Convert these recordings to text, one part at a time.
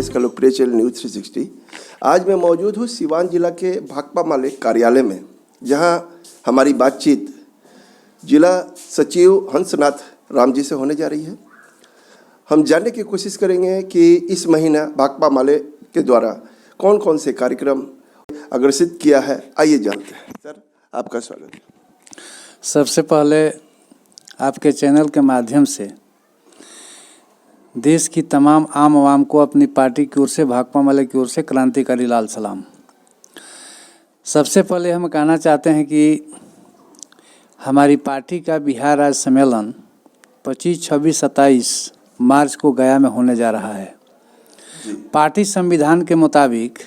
देश का लोकप्रिय चैनल न्यूज़ 360। आज मैं मौजूद हूँ सिवान जिला के भाकपा माले कार्यालय में, जहाँ हमारी बातचीत जिला सचिव हंसनाथ राम जी से होने जा रही है। हम जानने की कोशिश करेंगे कि इस महीना भाकपा माले के द्वारा कौन कौन से कार्यक्रम अग्रसित किया है। आइए जानते हैं। सर, आपका स्वागत है। सबसे पहले आपके चैनल के माध्यम से देश की तमाम आम आवाम को अपनी पार्टी की ओर से, भाकपा माले की ओर से क्रांतिकारी लाल सलाम। सबसे पहले हम कहना चाहते हैं कि हमारी पार्टी का बिहार राज्य सम्मेलन 25, 26, 27 मार्च को गया में होने जा रहा है। पार्टी संविधान के मुताबिक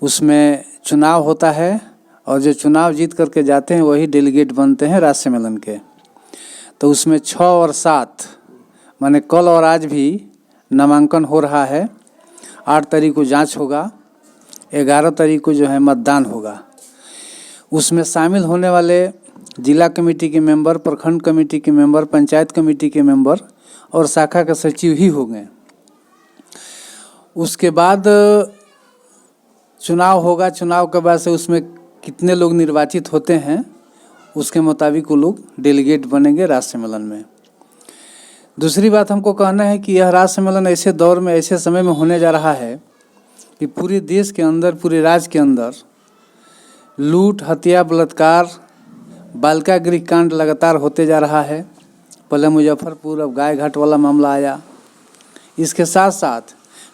उसमें चुनाव होता है और जो चुनाव जीत करके जाते हैं वही डेलीगेट बनते हैं राज्य सम्मेलन के। तो उसमें 6 और 7 माने कल और आज भी नामांकन हो रहा है। 8 तारीख को जांच होगा, 11 तारीख को जो है मतदान होगा। उसमें शामिल होने वाले जिला कमेटी के मेंबर, प्रखंड कमेटी के मेंबर, पंचायत कमेटी के मेंबर और शाखा के सचिव ही होंगे। उसके बाद चुनाव होगा। चुनाव के बाद से उसमें कितने लोग निर्वाचित होते हैं उसके मुताबिक वो लोग डेलीगेट बनेंगे राज्य सम्मेलन में। दूसरी बात हमको कहना है कि यह राज्य सम्मेलन ऐसे दौर में, ऐसे समय में होने जा रहा है कि पूरे देश के अंदर, पूरे राज्य के अंदर लूट, हत्या, बलात्कार, बालिका गृह कांड लगातार होते जा रहा है। पहले मुजफ्फरपुर, अब गाय घाट वाला मामला आया। इसके साथ साथ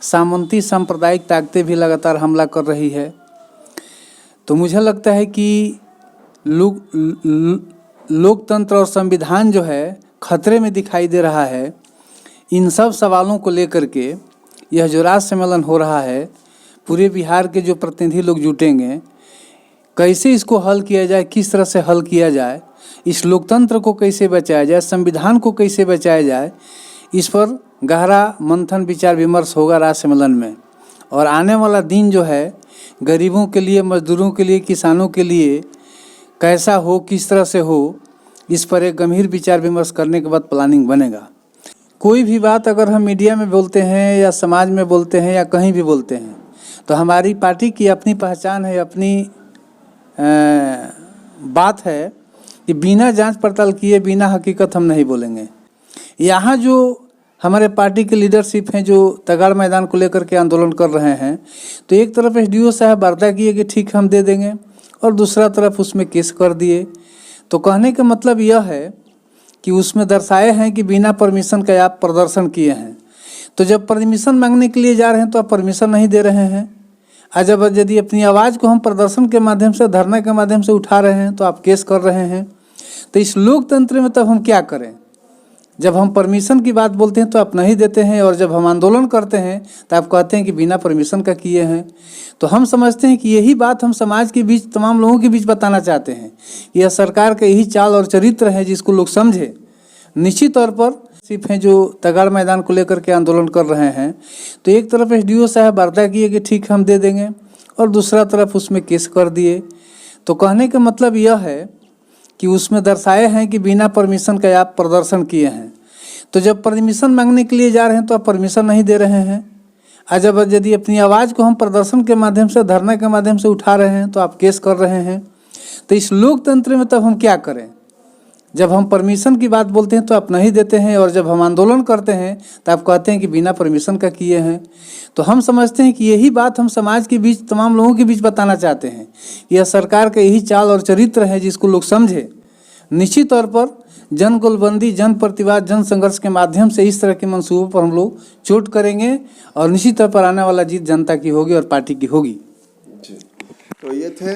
सामंती सांप्रदायिक ताकतें भी लगातार हमला कर रही है। तो मुझे लगता है कि लोकतंत्र और संविधान जो है खतरे में दिखाई दे रहा है। इन सब सवालों को लेकर के यह जो राज्य सम्मेलन हो रहा है, पूरे बिहार के जो प्रतिनिधि लोग जुटेंगे, कैसे इसको हल किया जाए, किस तरह से हल किया जाए, इस लोकतंत्र को कैसे बचाया जाए, संविधान को कैसे बचाया जाए, इस पर गहरा मंथन, विचार विमर्श होगा राज्य सम्मेलन में। और आने वाला दिन जो है गरीबों के लिए, मजदूरों के लिए, किसानों के लिए कैसा हो, किस तरह से हो, इस पर एक गंभीर विचार विमर्श करने के बाद प्लानिंग बनेगा। कोई भी बात अगर हम मीडिया में बोलते हैं या समाज में बोलते हैं या कहीं भी बोलते हैं, तो हमारी पार्टी की अपनी पहचान है, अपनी बात है कि बिना जांच पड़ताल किए, बिना हकीकत हम नहीं बोलेंगे। यहाँ जो हमारे पार्टी के लीडरशिप हैं, जो तगाड़ मैदान को लेकर के आंदोलन कर रहे हैं, तो एक तरफ एसडीओ साहब वार्ता किए कि ठीक हम दे देंगे और दूसरा तरफ उसमें केस कर दिए। तो कहने का मतलब यह है कि उसमें दर्शाए हैं कि बिना परमिशन के आप प्रदर्शन किए हैं। तो जब परमिशन मांगने के लिए जा रहे हैं तो आप परमिशन नहीं दे रहे हैं। और जब यदि अपनी आवाज़ को हम प्रदर्शन के माध्यम से, धरना के माध्यम से उठा रहे हैं तो आप केस कर रहे हैं। तो इस लोकतंत्र में तब हम क्या करें? जब हम परमिशन की बात बोलते हैं तो आप नहीं देते हैं, और जब हम आंदोलन करते हैं तो आप कहते हैं कि बिना परमिशन का किए हैं। तो हम समझते हैं कि यही बात हम समाज के बीच, तमाम लोगों के बीच बताना चाहते हैं। यह सरकार का यही चाल और चरित्र है जिसको लोग समझे। निश्चित तौर पर सिर्फ हैं जो तगाड़ मैदान को लेकर के आंदोलन कर रहे हैं, तो एक तरफ एसडीओ साहब वार्ता किए कि ठीक हम दे देंगे और दूसरा तरफ उसमें केस कर दिए। तो कहने का मतलब यह है कि उसमें दर्शाए हैं कि बिना परमिशन के आप प्रदर्शन किए हैं। तो जब परमिशन मांगने के लिए जा रहे हैं तो आप परमिशन नहीं दे रहे हैं। और जब यदि अपनी आवाज़ को हम प्रदर्शन के माध्यम से, धरना के माध्यम से उठा रहे हैं तो आप केस कर रहे हैं। तो इस लोकतंत्र में तब हम क्या करें? जब हम परमिशन की बात बोलते हैं तो आप नहीं देते हैं, और जब हम आंदोलन करते हैं तो आप कहते हैं कि बिना परमिशन का किए हैं। तो हम समझते हैं कि यही बात हम समाज के बीच, तमाम लोगों के बीच बताना चाहते हैं। यह सरकार का यही चाल और चरित्र है जिसको लोग समझे। निश्चित तौर पर जन गोलबंदी, जन प्रतिवाद, जन संघर्ष के माध्यम से इस तरह के मंसूबों पर हम लोग चोट करेंगे और निश्चित तौर पर आने वाला जीत जनता की होगी और पार्टी की होगी। जी, तो ये थे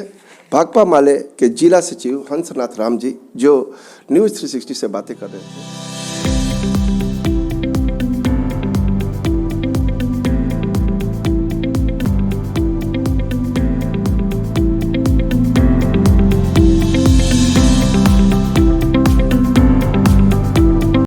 भाकपा माले के जिला सचिव हंसनाथ राम जी, जो न्यूज़ 360 से बातें कर रहे थे।